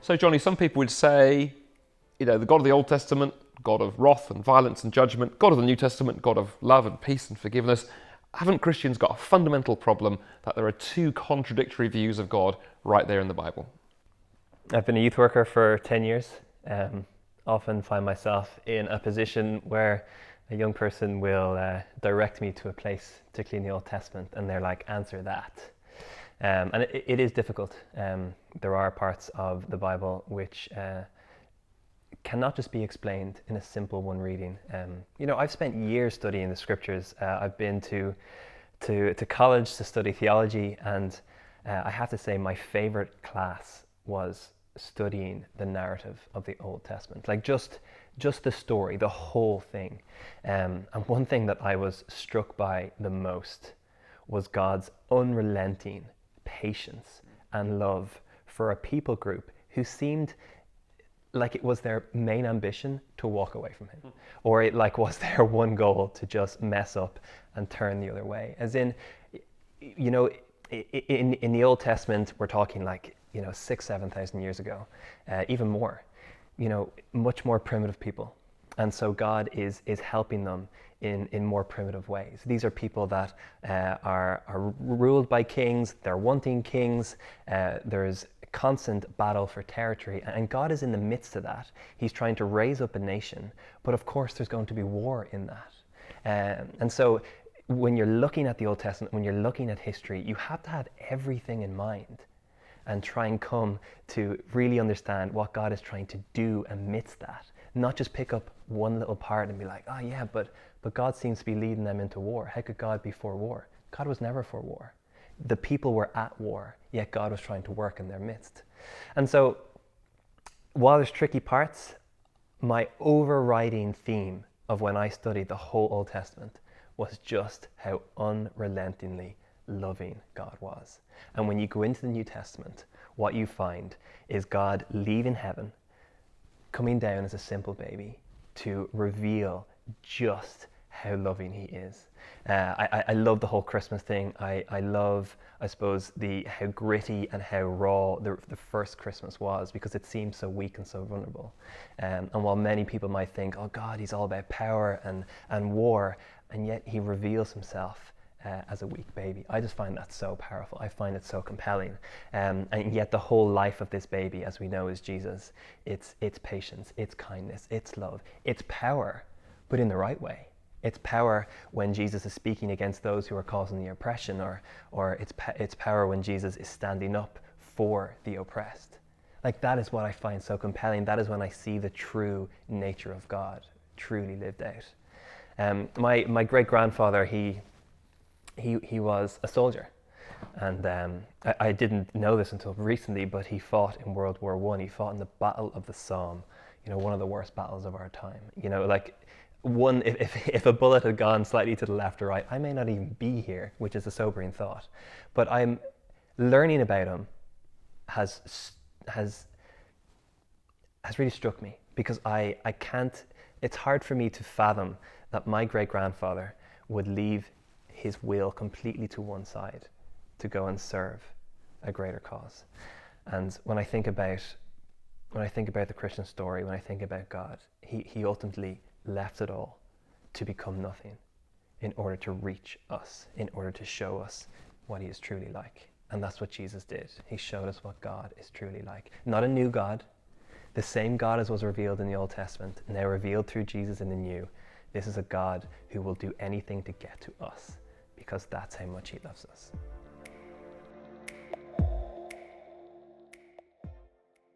So, Jonny, some people would say, the God of the Old Testament, God of wrath and violence and judgment, God of the New Testament, God of love and peace and forgiveness. Haven't Christians got a fundamental problem that there are two contradictory views of God right there in the Bible? I've been a youth worker for 10 years. Often find myself in a position where a young person will direct me to a place, particularly in the Old Testament, and they're like, answer that. And it is difficult. There are parts of the Bible which cannot just be explained in a simple one reading. I've spent years studying the scriptures. I've been to college to study theology, and I have to say my favorite class was studying the narrative of the Old Testament, like just the story, the whole thing. And one thing that I was struck by the most was God's unrelenting patience and love for a people group who seemed like it was their main ambition to walk away from him, or it like was their one goal to just mess up and turn the other way. As in, in the Old Testament, we're talking like 6,000-7,000 years ago, even more, much more primitive people. And so God is helping them in more primitive ways. These are people that are ruled by kings. They're wanting kings. There's constant battle for territory, and God is in the midst of that. He's trying to raise up a nation, but of course there's going to be war in that. And so when you're looking at the Old Testament, when you're looking at history, you have to have everything in mind and try and come to really understand what God is trying to do amidst that. Not just pick up one little part and be like, oh yeah, but God seems to be leading them into war. How could God be for war? God was never for war. The people were at war, yet God was trying to work in their midst. And so, while there's tricky parts, my overriding theme of when I studied the whole Old Testament was just how unrelentingly loving God was. And when you go into the New Testament, what you find is God leaving heaven, coming down as a simple baby to reveal just how loving he is. I love the whole Christmas thing. I love, I suppose, how gritty and how raw the first Christmas was, because it seemed so weak and so vulnerable. And while many people might think, oh God, he's all about power and war, and yet he reveals himself as a weak baby. I just find that so powerful. I find it so compelling. And yet the whole life of this baby, as we know, is Jesus. It's patience, it's kindness, it's love, it's power, but in the right way. It's power when Jesus is speaking against those who are causing the oppression, or it's power when Jesus is standing up for the oppressed. Like, that is what I find so compelling. That is when I see the true nature of God truly lived out. My great-grandfather, he was a soldier, and I didn't know this until recently, but he fought in World War I. He fought in the Battle of the Somme, one of the worst battles of our time. If a bullet had gone slightly to the left or right, I may not even be here, which is a sobering thought. But I'm learning about him has really struck me, because I can't. It's hard for me to fathom that my great-grandfather would leave his will completely to one side to go and serve a greater cause. And when I think about the Christian story, when I think about God, he ultimately left it all to become nothing in order to reach us, in order to show us what he is truly like. And that's what Jesus did. He showed us what God is truly like. Not a new God, the same God as was revealed in the Old Testament, now revealed through Jesus in the New. This is a God who will do anything to get to us, because that's how much he loves us.